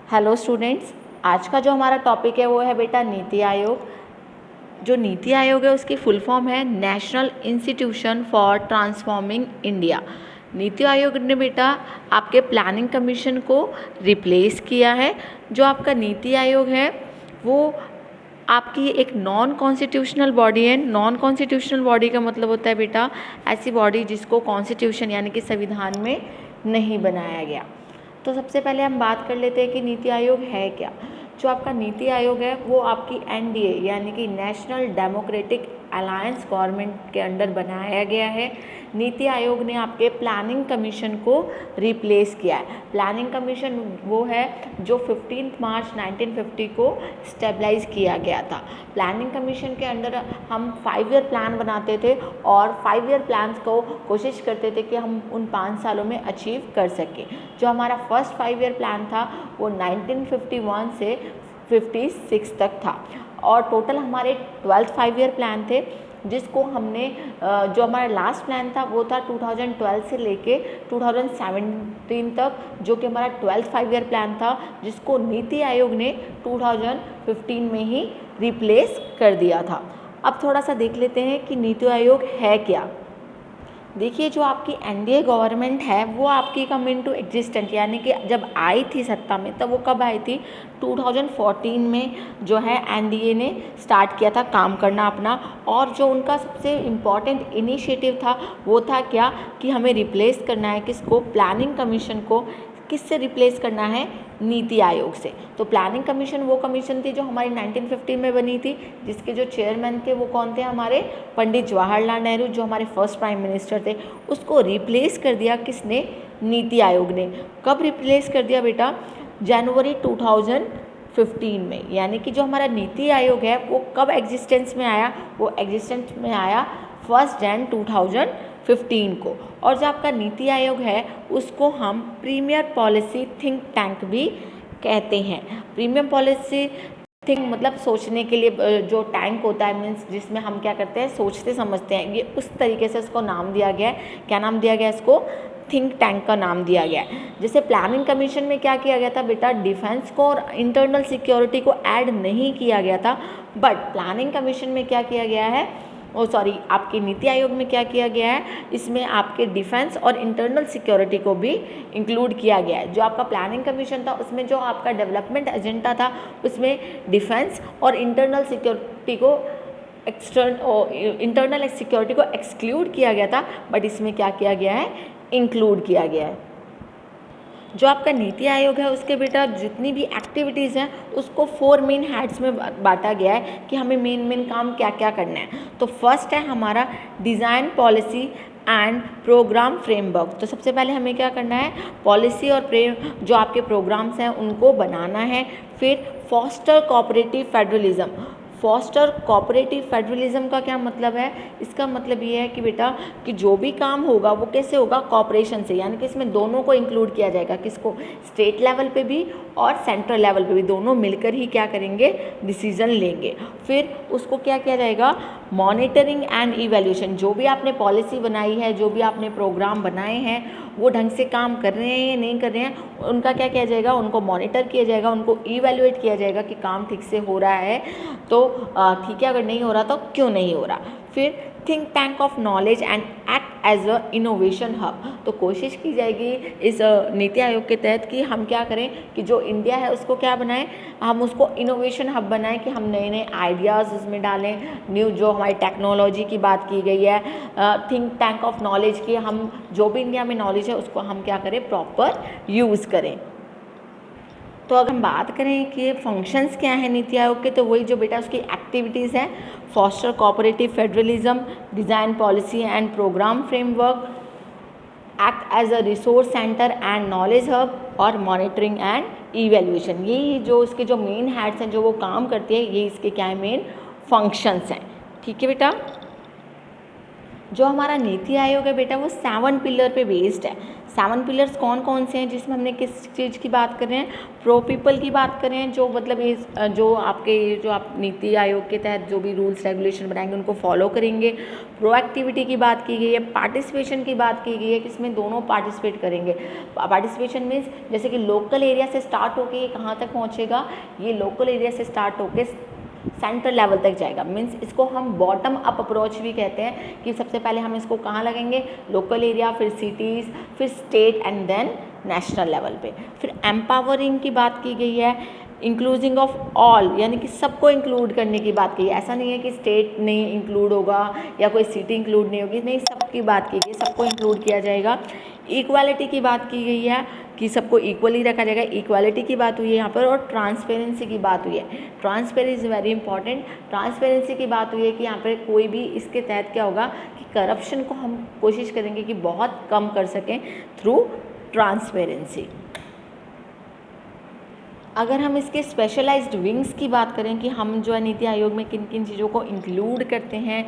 Hello students, आज का जो हमारा टॉपिक है वो है बेटा नीति आयोग। जो नीति आयोग है उसकी फुल फॉर्म है national institution for transforming India. NITI Aayog ने बेटा आपके प्लानिंग कमीशन को रिप्लेस किया है। जो आपका नीति आयोग है वो आपकी एक नॉन कॉन्स्टिट्यूशनल बॉडी है। नॉन कॉन्स्टिट्यूशनल बॉडी का मतलब होता है बेटा ऐसी बॉडी जिसको कॉन्स्टिट्यूशन यानी कि संविधान में नहीं बनाया गया। तो सबसे पहले हम बात कर लेते हैं कि नीति आयोग है क्या। जो आपका नीति आयोग है वो आपकी एनडीए यानी कि नेशनल डेमोक्रेटिक अलायंस गवर्नमेंट के अंडर बनाया गया है। नीति आयोग ने आपके प्लानिंग कमीशन को रिप्लेस किया है। प्लानिंग कमीशन वो है जो 15 मार्च 1950 को स्टेबलाइज किया गया था। प्लानिंग कमीशन के अंडर हम 5 ईयर प्लान बनाते थे और 5 ईयर प्लान्स को कोशिश करते थे कि हम उन 5 सालों में अचीव कर सकें। जो हमारा फर्स्ट 5 ईयर प्लान था वो 1951 से 56 तक था और टोटल हमारे 12 5 ईयर प्लान थे, जिसको हमने जो हमारा लास्ट प्लान था वो था 2012 से लेके 2017 तक, जो कि हमारा 12th 5 ईयर प्लान था, जिसको नीति आयोग ने 2015 में ही रिप्लेस कर दिया था। अब थोड़ा सा देख लेते हैं कि नीति आयोग है क्या। देखिए, जो आपकी एनडीए गवर्नमेंट है वो आपकी कम इनटू एग्जिस्टेंट यानी कि जब आई थी सत्ता में तब वो कब आई थी 2014 में जो है एनडीए ने स्टार्ट किया था काम करना अपना। और जो उनका सबसे इम्पॉर्टेंट इनिशिएटिव था वो था क्या कि हमें रिप्लेस करना है किसको, प्लानिंग कमीशन को। किससे रिप्लेस करना है, नीति आयोग से। तो प्लानिंग कमीशन वो कमीशन थी जो हमारी 1950 में बनी थी, जिसके जो चेयरमैन थे वो कौन थे, हमारे पंडित जवाहरलाल नेहरू, जो हमारे फर्स्ट प्राइम मिनिस्टर थे। उसको रिप्लेस कर दिया किसने, नीति आयोग ने। कब रिप्लेस कर दिया बेटा, जनवरी 2015 में। यानी कि जो हमारा नीति आयोग है वो कब एग्जिस्टेंस में आया, वो एग्जिस्टेंस में आया 1 जनवरी 2015 को। और जो आपका नीति आयोग है उसको हम प्रीमियर पॉलिसी थिंक टैंक भी कहते हैं। प्रीमियर पॉलिसी थिंक मतलब सोचने के लिए जो टैंक होता है, मीन्स जिसमें हम क्या करते हैं, सोचते समझते हैं, ये उस तरीके से इसको नाम दिया गया है। क्या नाम दिया गया है इसको, थिंक टैंक का नाम दिया गया है। जैसे प्लानिंग कमीशन में क्या किया गया था बेटा, डिफेंस को और इंटरनल सिक्योरिटी को ऐड नहीं किया गया था, बट प्लानिंग कमीशन में क्या किया गया है, आपके नीति आयोग में क्या किया गया है, इसमें आपके डिफेंस और इंटरनल सिक्योरिटी को भी इंक्लूड किया गया है। जो आपका प्लानिंग कमीशन था उसमें जो आपका डेवलपमेंट एजेंडा था उसमें डिफेंस और इंटरनल सिक्योरिटी को इंटरनल सिक्योरिटी को एक्सक्लूड किया गया था, बट इसमें क्या किया गया है, इंक्लूड किया गया है। जो आपका नीति आयोग है उसके बेटा जितनी भी एक्टिविटीज़ हैं उसको 4 मेन हेड्स में बांटा गया है कि हमें मेन काम क्या क्या करना है। तो फर्स्ट है हमारा design policy and programme framework. तो सबसे पहले हमें क्या करना है, पॉलिसी और जो आपके प्रोग्राम्स हैं उनको बनाना है। फिर foster cooperative federalism. Foster cooperative federalism का क्या मतलब है, इसका मतलब ये है कि बेटा कि जो भी काम होगा वो कैसे होगा, कॉपरेशन से, यानी कि इसमें दोनों को इंक्लूड किया जाएगा। किसको, स्टेट लेवल पे भी और सेंट्रल लेवल पे भी, दोनों मिलकर ही क्या करेंगे, डिसीजन लेंगे। फिर उसको क्या किया जाएगा, मॉनिटरिंग एंड इवैल्यूएशन। जो भी आपने पॉलिसी बनाई है, जो भी आपने प्रोग्राम बनाए हैं वो ढंग से काम कर रहे हैं या नहीं कर रहे हैं, उनका क्या किया जाएगा, उनको मॉनिटर किया जाएगा, उनको इवैल्यूएट किया जाएगा कि काम ठीक से हो रहा है तो ठीक है, अगर नहीं हो रहा तो क्यों नहीं हो रहा। फिर think tank of knowledge and act as a innovation hub. तो कोशिश की जाएगी इस नीति आयोग के तहत कि हम क्या करें कि जो इंडिया है उसको क्या बनाएं, हम उसको इनोवेशन हब बनाएं कि हम नए नए आइडियाज़ उसमें डालें। न्यू जो हमारी टेक्नोलॉजी की बात की गई है, थिंक टैंक ऑफ नॉलेज की, हम जो भी इंडिया में नॉलेज है उसको हम क्या करें, प्रॉपर यूज़ करें। तो अगर हम बात करें कि फंक्शंस क्या हैं नीति आयोग के, तो वही जो बेटा उसकी एक्टिविटीज़ हैं, foster cooperative federalism, design policy and programme framework, act as a resource centre and knowledge hub, और मॉनिटरिंग एंड इवैल्यूएशन। यही जो इसके जो मेन हेड्स हैं जो वो काम करती है, ये इसके क्या है, मेन फंक्शंस हैं। ठीक है बेटा। जो हमारा नीति आयोग है बेटा वो 7 पिलर पे बेस्ड है। 7 पिलर्स कौन कौन से हैं जिसमें हमने किस चीज़ की बात कर रहे हैं, प्रो पीपल की बात कर रहे हैं, जो मतलब ये जो आपके जो आप नीति आयोग के तहत जो भी रूल्स रेगुलेशन बनाएंगे उनको फॉलो करेंगे। प्रोएक्टिविटी की बात की गई है, पार्टिसिपेशन की बात की गई है कि इसमें दोनों पार्टिसिपेट करेंगे। पार्टिसिपेशन मीन्स जैसे कि लोकल एरिया से स्टार्ट होके ये कहाँ तक पहुँचेगा, ये लोकल एरिया से स्टार्ट होके सेंट्रल लेवल तक जाएगा। मीन्स इसको हम बॉटम अप अप्रोच भी कहते हैं कि सबसे पहले हम इसको कहाँ लगेंगे, लोकल एरिया, फिर सिटीज़, फिर state and then national level पे। फिर एम्पावरिंग की बात की गई है, इंक्लूजिंग ऑफ ऑल यानी कि सबको इंक्लूड करने की बात की है। ऐसा नहीं है कि स्टेट नहीं इंक्लूड होगा या कोई सिटी इंक्लूड नहीं होगी, नहीं, सबकी बात की गई, सबको इंक्लूड किया जाएगा। इक्वालिटी की बात की गई है कि सबको इक्वली रखा जाएगा, इक्वालिटी की बात हुई है यहाँ पर। और ट्रांसपेरेंसी की बात हुई है, ट्रांसपेरेंसी वेरी इंपॉर्टेंट। ट्रांसपेरेंसी की बात हुई है कि यहाँ पर कोई भी इसके तहत क्या होगा कि करप्शन को हम कोशिश करेंगे कि बहुत कम कर सकें थ्रू ट्रांसपेरेंसी। अगर हम इसके स्पेशलाइज्ड विंग्स की बात करें कि हम जो है नीति आयोग में किन किन चीज़ों को इंक्लूड करते हैं,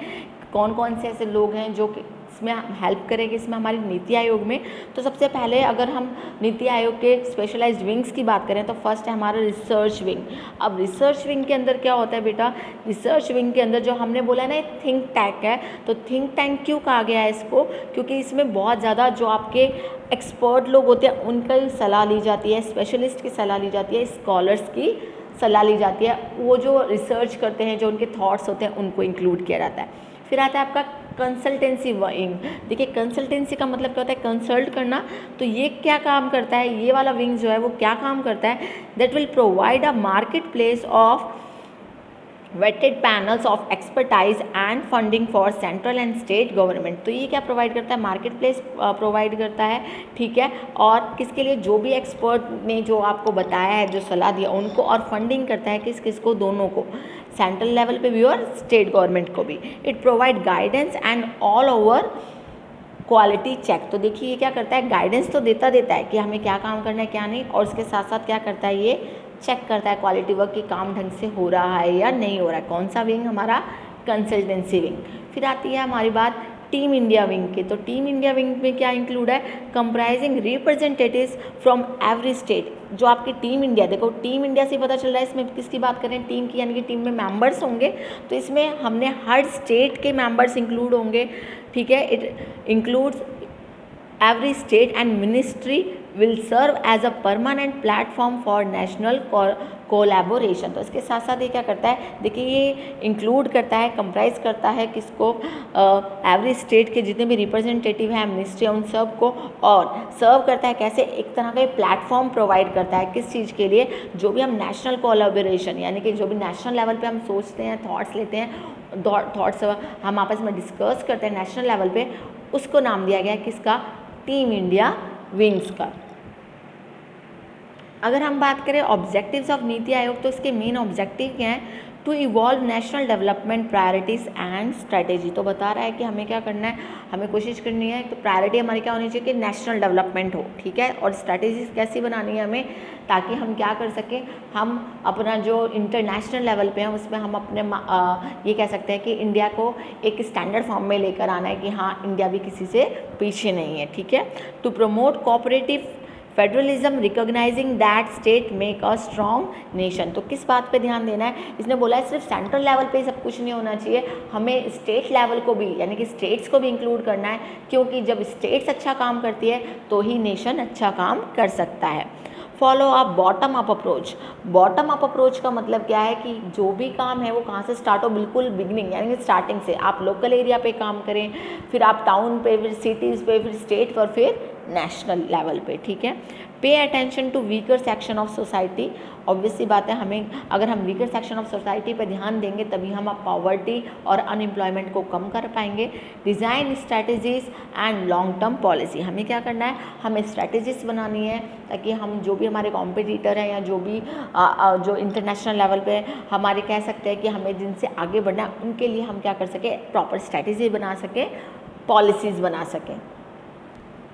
कौन कौन से ऐसे लोग हैं जो कि इसमें हेल्प करेंगे इसमें हमारी नीति आयोग में, तो सबसे पहले अगर हम नीति आयोग के स्पेशलाइज्ड विंग्स की बात करें तो फर्स्ट है हमारा रिसर्च विंग। अब रिसर्च विंग के अंदर क्या होता है बेटा, रिसर्च विंग के अंदर जो हमने बोला है ना थिंक टैंक है, तो थिंक टैंक क्यों कहा गया है इसको, क्योंकि इसमें बहुत ज़्यादा जो आपके एक्सपर्ट लोग होते हैं उनका सलाह ली जाती है, स्पेशलिस्ट की सलाह ली जाती है, स्कॉलर्स की सलाह ली जाती है, वो जो रिसर्च करते हैं, जो उनके थॉट्स होते हैं उनको इंक्लूड किया जाता है। फिर आता है आपका कंसल्टेंसी विंग। देखिए कंसल्टेंसी का मतलब क्या होता है, कंसल्ट करना। तो ये क्या काम करता है, ये वाला विंग जो है वो क्या काम करता है, that will provide a market place of vetted panels of expertise and funding for central and state government. तो ये क्या प्रोवाइड करता है, मार्केट प्लेस प्रोवाइड करता है, ठीक है। और किसके लिए, जो भी एक्सपर्ट ने जो आपको बताया है, जो सलाह दिया उनको, और फंडिंग करता है किस किस को, दोनों को, सेंट्रल लेवल पे भी और स्टेट गवर्नमेंट को भी। It provide guidance and all over quality check. तो देखिए ये क्या करता है, गाइडेंस तो देता है कि हमें क्या काम करना है क्या नहीं, और उसके साथ साथ क्या करता है, ये चेक करता है क्वालिटी वर्क की काम ढंग से हो रहा है या नहीं हो रहा है। कौन सा विंग, हमारा कंसल्टेंसी विंग। फिर आती है हमारी बात टीम इंडिया विंग की। तो टीम इंडिया विंग में क्या इंक्लूड है, comprising representatives from every state. जो आपकी टीम इंडिया, देखो टीम इंडिया से पता चल रहा है इसमें किसकी बात करें, टीम की, यानी कि टीम में मेंबर्स होंगे, तो इसमें हमने हर स्टेट के मेंबर्स इंक्लूड होंगे, ठीक है। It includes every state and ministry will serve as a permanent platform for national collaboration. तो इसके साथ साथ ये क्या करता है, देखिए ये इंक्लूड करता है, कंप्राइज करता है किसको, एवरी स्टेट के जितने भी रिप्रेजेंटेटिव हैं, मिनिस्ट्री, उन सब को, और सर्व करता है कैसे, एक तरह का प्लेटफॉर्म प्रोवाइड करता है किस चीज़ के लिए, जो भी हम नेशनल कोलैबोरेशन यानी कि जो भी नेशनल लेवल पे हम सोचते हैं, थॉट्स लेते हैं, थॉट्स हम आपस में डिस्कस करते हैं नेशनल लेवल पे, उसको नाम दिया गया है किसका, टीम इंडिया विंग्स का। अगर हम बात करें ऑब्जेक्टिव्स ऑफ नीति आयोग, तो इसके मेन ऑब्जेक्टिव क्या हैं, to evolve national development priorities and strategy. तो बता रहा है कि हमें क्या करना है, हमें कोशिश करनी है, तो प्रायोरिटी हमारी क्या होनी चाहिए कि नेशनल डेवलपमेंट हो, ठीक है। और स्ट्रेटेजीज कैसी बनानी है हमें, ताकि हम क्या कर सकें, हम अपना जो इंटरनेशनल लेवल पे हैं उसमें हम अपने ये कह सकते हैं कि इंडिया को एक स्टैंडर्ड फॉर्म में लेकर आना है कि हाँ इंडिया भी किसी से पीछे नहीं है, ठीक है। To promote cooperative federalism recognising that state make a strong nation. तो किस बात पे ध्यान देना है, इसने बोला है सिर्फ सेंट्रल लेवल पे सब कुछ नहीं होना चाहिए, हमें स्टेट लेवल को भी यानी कि स्टेट्स को भी इंक्लूड करना है, क्योंकि जब स्टेट्स अच्छा काम करती है तो ही नेशन अच्छा काम कर सकता है। Follow a bottom up approach. Bottom up approach का मतलब क्या है कि जो भी काम है वो कहाँ से स्टार्ट हो, बिल्कुल बिगनिंग यानी कि स्टार्टिंग से आप लोकल एरिया पे काम करें, फिर आप टाउन पे, फिर सिटीज़ पे, फिर स्टेट पर, फिर नेशनल लेवल पे, ठीक है। Pay attention to weaker section of society. Obviously बात है, हमें अगर हम वीकर सेक्शन ऑफ सोसाइटी पर ध्यान देंगे तभी हम पॉवर्टी और अनएम्प्लॉयमेंट को कम कर पाएंगे। Design strategies and long term policy. हमें क्या करना है, हमें स्ट्रैटेजीज बनानी है ताकि हम जो भी हमारे कॉम्पिटिटर हैं या जो भी जो इंटरनेशनल लेवल पे हमारे कह सकते हैं कि हमें जिनसे आगे बढ़ना है, उनके लिए हम क्या कर सकें, प्रॉपर स्ट्रैटेजी बना सकें, पॉलिसीज़ बना सकें।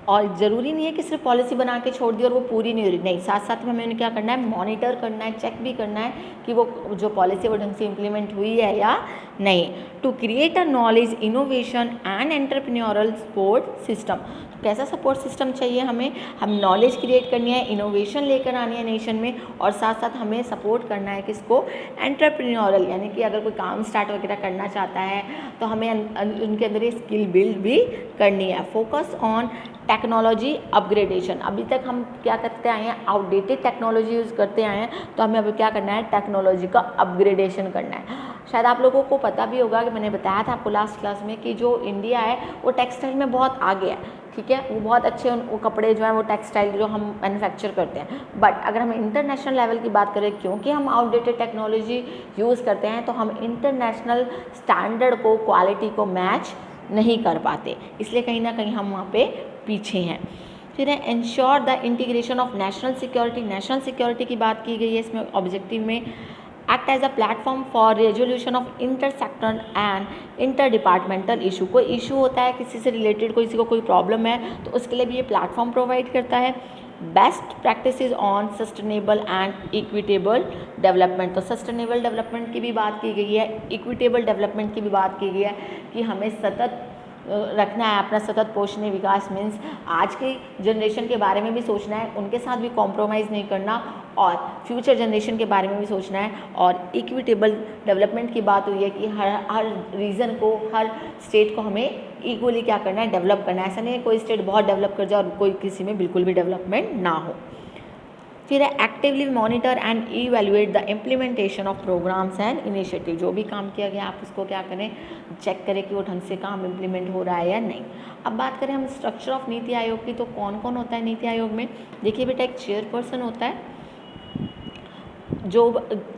और ज़रूरी नहीं है कि सिर्फ पॉलिसी बना के छोड़ दी और वो पूरी नहीं हो रही, नहीं, साथ साथ में हमें उन्हें क्या करना है, मॉनिटर करना है, चेक भी करना है कि वो जो पॉलिसी वो ढंग से इम्प्लीमेंट हुई है या नहीं। To create a knowledge innovation and entrepreneurial support system, तो कैसा सपोर्ट सिस्टम चाहिए हमें, हम नॉलेज क्रिएट करनी है, इनोवेशन लेकर आनी है नेशन में, और साथ साथ हमें सपोर्ट करना है किसको, एंटरप्रेन्योरल, यानी कि अगर कोई काम स्टार्ट वगैरह करना चाहता है तो हमें उनके अंदर ये स्किल बिल्ड भी करनी है। फोकस ऑन टेक्नोलॉजी अपग्रेडेशन, अभी तक हम क्या करते आए हैं, आउटडेटेड टेक्नोलॉजी यूज़ करते आए हैं, तो हमें अभी क्या करना है, टेक्नोलॉजी का अपग्रेडेशन करना है। शायद आप लोगों को पता भी होगा कि मैंने बताया था आपको लास्ट क्लास में कि जो इंडिया है वो टेक्सटाइल में बहुत आगे है, ठीक है, वो बहुत अच्छे वो कपड़े जो हैं वो टेक्सटाइल जो हम मैन्युफैक्चर करते हैं। बट अगर हम इंटरनेशनल लेवल की बात करें, क्योंकि हम आउटडेटेड टेक्नोलॉजी यूज़ करते हैं, तो हम इंटरनेशनल स्टैंडर्ड को, क्वालिटी को मैच नहीं कर पाते, इसलिए कहीं ना कहीं हम वहाँ पे पीछे हैं। फिर है ensure the integration of national security, national security की बात की गई है इसमें ऑब्जेक्टिव में। Act as a platform for resolution of intersectoral and inter departmental issue, कोई इशू होता है किसी से रिलेटेड, किसी को कोई प्रॉब्लम है, तो उसके लिए भी ये प्लेटफॉर्म प्रोवाइड करता है। Best practices on sustainable and equitable development, तो सस्टेनेबल डेवलपमेंट की भी बात की गई है, इक्विटेबल डेवलपमेंट की भी बात की गई है कि हमें सतत रखना है अपना सतत पोषणीय विकास, मीन्स आज की जनरेशन के बारे में भी सोचना है, उनके साथ भी कॉम्प्रोमाइज़ नहीं करना, और फ्यूचर जनरेशन के बारे में भी सोचना है। और इक्विटेबल डेवलपमेंट की बात हुई है कि हर रीजन को, हर स्टेट को हमें इक्वली क्या करना है, डेवलप करना है। ऐसा नहीं है कोई स्टेट बहुत डेवलप कर जाए और कोई किसी में बिल्कुल भी डेवलपमेंट ना हो। फिर है actively monitor and evaluate the implementation of programmes and initiative, जो भी काम किया गया आप उसको क्या करें, चेक करें कि वो ढंग से काम इम्प्लीमेंट हो रहा है या नहीं। अब बात करें हम स्ट्रक्चर ऑफ नीति आयोग की, तो कौन कौन होता है नीति आयोग में। देखिए बेटा, एक चेयरपर्सन होता है, जो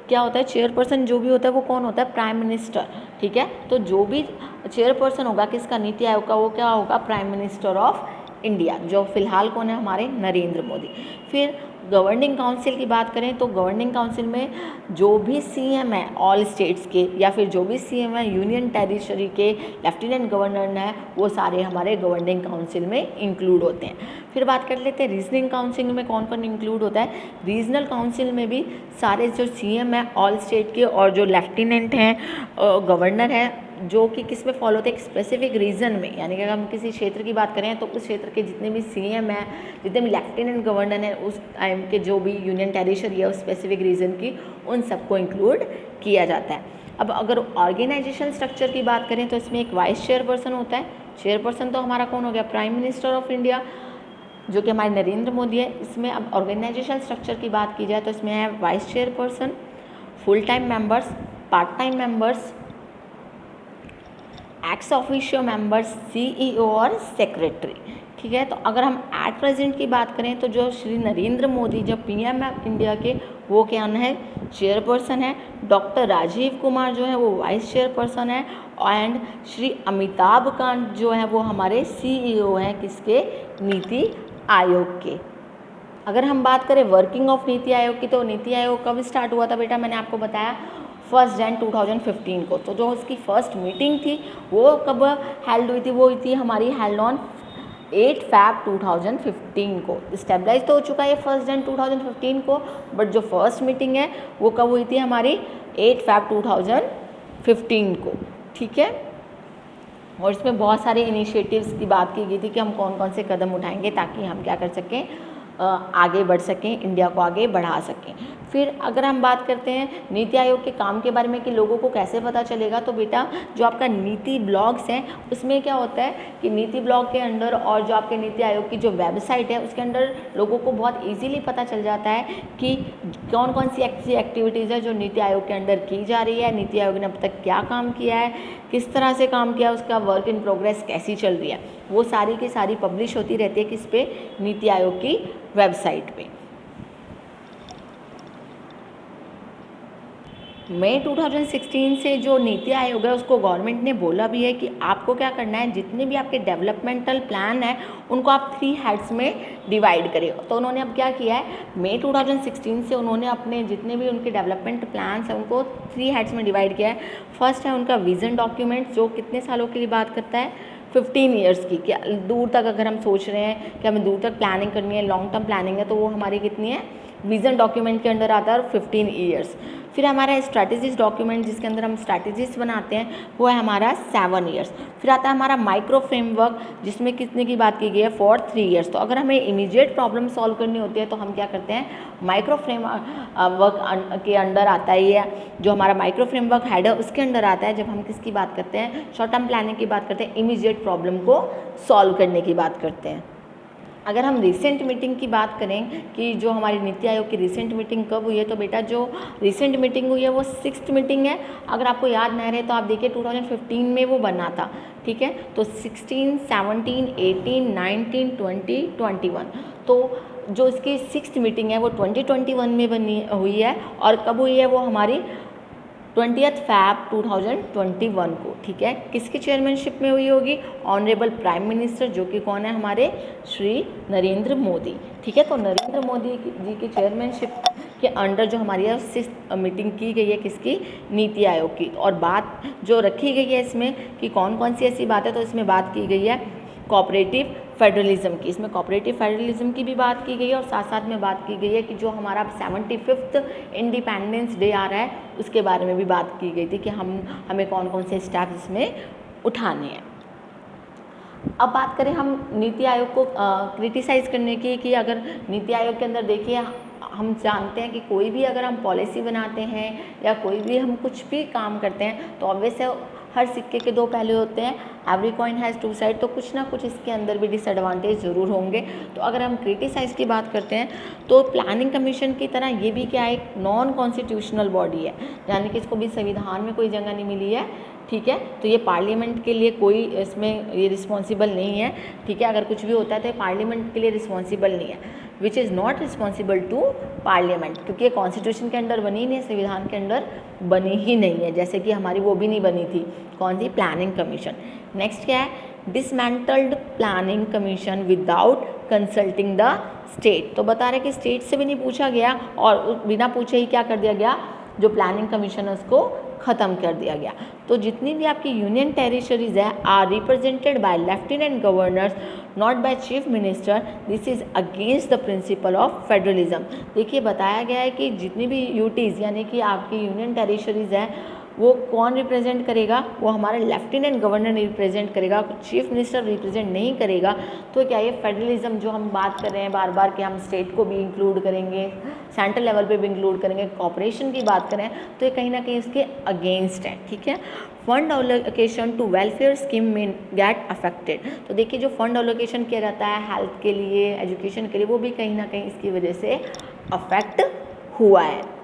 क्या होता है चेयरपर्सन जो भी होता है वो कौन होता है, प्राइम मिनिस्टर, ठीक है। तो जो भी चेयरपर्सन होगा किसका, नीति आयोग का, वो क्या होगा, प्राइम मिनिस्टर ऑफ इंडिया, जो फिलहाल कौन है, हमारे नरेंद्र मोदी। फिर गवर्निंग काउंसिल की बात करें तो गवर्निंग काउंसिल में जो भी सीएम है ऑल स्टेट्स के, या फिर जो भी सीएम है यूनियन टेरिटरी के, लेफ्टिनेंट गवर्नर है, वो सारे हमारे गवर्निंग काउंसिल में इंक्लूड होते हैं। फिर बात कर लेते हैं रीजनिंग काउंसिल में कौन कौन इंक्लूड होता है। रीजनल काउंसिल में भी सारे जो सीएम है ऑल स्टेट के और जो लेफ्टिनेंट हैं गवर्नर है, जो कि किस में फॉलो होते हैं, एक स्पेसिफिक रीजन में, यानी कि अगर हम किसी क्षेत्र की बात करें तो उस क्षेत्र के जितने भी सीएम हैं, जितने भी लेफ्टिनेंट गवर्नर हैं, उस टाइम के जो भी यूनियन टेरिटरी है उस स्पेसिफिक रीजन की, उन सबको इंक्लूड किया जाता है। अब अगर ऑर्गेनाइजेशन स्ट्रक्चर की बात करें तो इसमें एक वाइस चेयरपर्सन होता है। चेयरपर्सन तो हमारा कौन हो गया, प्राइम मिनिस्टर ऑफ इंडिया, जो कि हमारे नरेंद्र मोदी है। इसमें अब ऑर्गेनाइजेशन स्ट्रक्चर की बात की जाए तो इसमें है vice chairperson, full time members, part time members, ex officio members, CEO और सेक्रेटरी, ठीक है। तो अगर हम एट प्रेजेंट की बात करें तो जो श्री नरेंद्र मोदी जो पीएम है इंडिया के, वो क्या है, चेयरपर्सन है। डॉक्टर राजीव कुमार जो है वो वाइस चेयरपर्सन है, एंड श्री अमिताभ कांत जो है वो हमारे सीईओ हैं किसके, नीति आयोग के। अगर हम बात करें वर्किंग ऑफ नीति आयोग की, तो नीति आयोग कब स्टार्ट हुआ था बेटा, मैंने आपको बताया 1 जनवरी 2015 को। तो जो उसकी फर्स्ट मीटिंग थी वो कब हेल्ड हुई थी, वो हुई थी हमारी हेल्ड ऑन 8 फरवरी 2015 को। स्टेबलाइज तो हो चुका है 1 जनवरी 2015 को, बट जो फर्स्ट मीटिंग है वो कब हुई थी हमारी 8 फरवरी 2015 को, ठीक है। और इसमें बहुत सारे इनिशिएटिव्स की बात की गई थी कि हम कौन कौन से कदम उठाएंगे ताकि हम क्या कर सकें, आगे बढ़ सकें, इंडिया को आगे बढ़ा सकें। फिर अगर हम बात करते हैं नीति आयोग के काम के बारे में कि लोगों को कैसे पता चलेगा, तो बेटा जो आपका नीति ब्लॉग्स हैं उसमें क्या होता है कि नीति ब्लॉग के अंदर और जो आपके नीति आयोग की जो वेबसाइट है उसके अंदर लोगों को बहुत इजीली पता चल जाता है कि कौन कौन सी ऐसी एक्टिविटीज़ है जो नीति आयोग के अंदर की जा रही है, नीति आयोग ने अब तक क्या काम किया है, किस तरह से काम किया, उसका वर्क इन प्रोग्रेस कैसी चल रही है, वो सारी की सारी पब्लिश होती रहती है किस पे, नीति आयोग की वेबसाइट पे। मई 2016 से जो नीति आयोग है उसको गवर्नमेंट ने बोला भी है कि आपको क्या करना है, जितने भी आपके डेवलपमेंटल प्लान है उनको आप 3 हेड्स में डिवाइड करें। तो उन्होंने अब क्या किया है, मई 2016 से उन्होंने अपने जितने भी उनके डेवलपमेंट प्लान्स हैं उनको 3 हेड्स में डिवाइड किया है। फर्स्ट है उनका विज़न डॉक्यूमेंट जो कितने सालों के लिए बात करता है, 15 ईयर्स की, कि दूर तक अगर हम सोच रहे हैं कि हमें दूर तक प्लानिंग करनी है, लॉन्ग टर्म प्लानिंग है, तो वो हमारी कितनी है, विजन डॉक्यूमेंट के अंडर आता है, और 15 ईयर्स। फिर हमारा स्ट्रैटेजीज डॉक्यूमेंट जिसके अंदर हम स्ट्रैटेजीज बनाते हैं वो है हमारा 7 ईयर्स। फिर आता है हमारा माइक्रो फ्रेमवर्क जिसमें कितने की बात की गई है, फॉर 3 ईयर्स। तो अगर हमें इमीडिएट प्रॉब्लम सॉल्व करनी होती है तो हम क्या करते हैं, माइक्रो फ्रेमवर्क के अंडर आता है ये, जो हमारा माइक्रो फ्रेमवर्क हेड है उसके अंडर आता है जब हम किसकी बात करते हैं, शॉर्ट टर्म प्लानिंग की बात करते हैं, इमीडिएट प्रॉब्लम को सॉल्व करने की बात करते हैं। अगर हम रिसेंट मीटिंग की बात करें कि जो हमारी नीति आयोग की रिसेंट मीटिंग कब हुई है, तो बेटा जो रिसेंट मीटिंग हुई है वो 6th मीटिंग है। अगर आपको याद नहीं रहे तो आप देखिए 2015 में वो बना था, ठीक है। तो 16, 17, 18, 19, 20, 21, तो जो इसकी 6th मीटिंग है वो 2021 में बनी हुई है। और कब हुई है वो हमारी 20 Feb 2021 को, ठीक है। किसकी चेयरमैनशिप में हुई होगी, ऑनरेबल प्राइम मिनिस्टर, जो कि कौन है, हमारे श्री नरेंद्र मोदी, ठीक है। तो नरेंद्र मोदी जी की चेयरमैनशिप के अंडर जो हमारी 6th मीटिंग की गई है किसकी, नीति आयोग की। और बात जो रखी गई है इसमें कि कौन कौन सी ऐसी बात है, तो इसमें बात की गई है कोऑपरेटिव फेडरलिज्म की। इसमें कोऑपरेटिव फेडरलिज्म की भी बात की गई है और साथ साथ में बात की गई है कि जो हमारा 75th इंडिपेंडेंस डे आ रहा है उसके बारे में भी बात की गई थी कि हमें कौन कौन से स्टेप्स इसमें उठाने हैं। अब बात करें हम नीति आयोग को क्रिटिसाइज़ करने की, कि अगर नीति आयोग के अंदर देखिए हम जानते हैं कि कोई भी अगर हम पॉलिसी बनाते हैं या कोई भी हम कुछ भी काम करते हैं तो ऑब्वियस है हर सिक्के के 2 पहलू होते हैं, एवरी कॉइन हैज़ 2 साइड। तो कुछ ना कुछ इसके अंदर भी डिसएडवांटेज ज़रूर होंगे। तो अगर हम क्रिटिसाइज़ की बात करते हैं तो प्लानिंग कमीशन की तरह ये भी क्या एक नॉन कॉन्स्टिट्यूशनल बॉडी है, यानी कि इसको भी संविधान में कोई जगह नहीं मिली है, ठीक है। तो ये पार्लियामेंट के लिए कोई इसमें ये रिस्पॉन्सिबल नहीं है, ठीक है। अगर कुछ भी होता है तो ये पार्लियामेंट के लिए रिस्पॉन्सिबल नहीं है, which is not responsible to parliament, क्योंकि ये कॉन्स्टिट्यूशन के अंडर बनी ही नहीं है, संविधान के अंडर बनी ही नहीं है, जैसे कि हमारी वो भी नहीं बनी थी, कौन सी, प्लानिंग कमीशन। नेक्स्ट क्या है, dismantled planning commission without consulting the state. तो बता रहे कि स्टेट से भी नहीं पूछा गया और बिना पूछे ही क्या कर दिया गया, जो प्लानिंग कमीशन है उसको ख़त्म कर दिया गया। तो जितनी भी आपकी यूनियन टेरिटरीज है are represented by lieutenant governors not by chief minister, this is against the principle of federalism. देखिए बताया गया है कि जितनी भी यूटीज़ यानी कि आपकी यूनियन टेरिटरीज हैं वो कौन रिप्रेजेंट करेगा, वो हमारा लेफ्टिनेंट गवर्नर रिप्रेजेंट करेगा, चीफ मिनिस्टर रिप्रेजेंट नहीं करेगा। तो क्या ये फेडरलिज्म जो हम बात कर रहे हैं बार बार कि हम स्टेट को भी इंक्लूड करेंगे, सेंट्रल लेवल पे भी इंक्लूड करेंगे, कॉपरेशन की बात करें तो ये कहीं ना कहीं इसके अगेंस्ट है, ठीक है। Fund allocation to welfare scheme में गेट अफेक्टेड। तो देखिए जो फंड एलोकेशन किया जाता है हेल्थ के लिए, एजुकेशन के लिए, वो भी कहीं ना कहीं इसकी वजह से अफेक्ट हुआ है।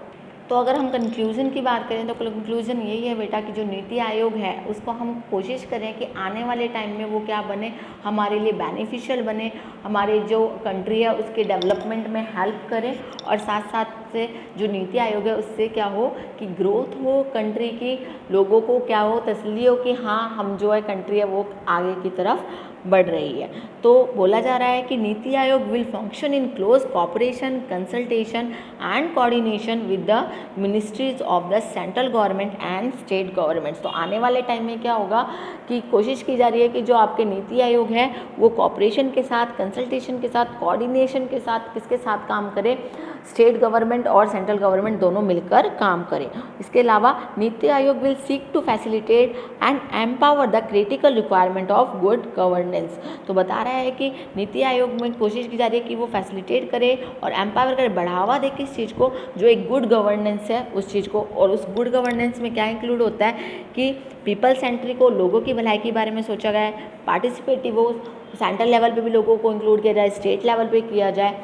तो अगर हम कंक्लूज़न की बात करें तो कंक्लूज़न यही है बेटा कि जो नीति आयोग है उसको हम कोशिश करें कि आने वाले टाइम में वो क्या बने, हमारे लिए बेनिफिशियल बने, हमारे जो कंट्री है उसके डेवलपमेंट में हेल्प करे, और साथ साथ से जो नीति आयोग है उससे क्या हो कि ग्रोथ हो कंट्री की, लोगों को क्या हो, तसल्ली हो कि हाँ हम जो है कंट्री है वो आगे की तरफ बढ़ रही है। तो बोला जा रहा है कि NITI Aayog will function in close cooperation, consultation and coordination with the ministries of the central government and state governments. तो आने वाले टाइम में क्या होगा कि कोशिश की जा रही है कि जो आपके नीति आयोग है वो कॉपरेशन के साथ, कंसल्टेशन के साथ, कोऑर्डिनेशन के साथ, किसके साथ काम करे, स्टेट गवर्नमेंट और सेंट्रल गवर्नमेंट दोनों मिलकर काम करें। इसके अलावा NITI Aayog will seek to facilitate and empower the critical requirement of good governance. तो बता रहा है कि नीति आयोग में कोशिश की जा रही है कि वो फैसिलिटेट करे और एम्पावर करे, बढ़ावा दे किस चीज़ को, जो एक गुड गवर्नेंस है उस चीज़ को। और उस गुड गवर्नेंस में क्या इंक्लूड होता है कि पीपल सेंट्रिक हो, लोगों की भलाई के बारे में सोचा गया है, पार्टिसिपेटिव हो, सेंट्रल लेवल पे भी लोगों को इंक्लूड किया जाए, स्टेट लेवल पे किया जाए,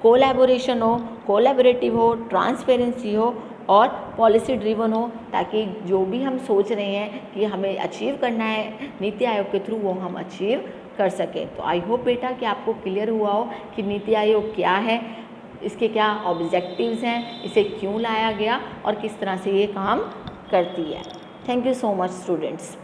कोलैबोरेशन हो, कोलैबोरेटिव हो, ट्रांसपेरेंसी हो और पॉलिसी ड्रिवन हो, ताकि जो भी हम सोच रहे हैं कि हमें अचीव करना है नीति आयोग के थ्रू वो हम अचीव कर सकें। तो आई होप बेटा कि आपको क्लियर हुआ हो कि नीति आयोग क्या है, इसके क्या ऑब्जेक्टिव्स हैं, इसे क्यों लाया गया और किस तरह से ये काम करती है। Thank you so much students.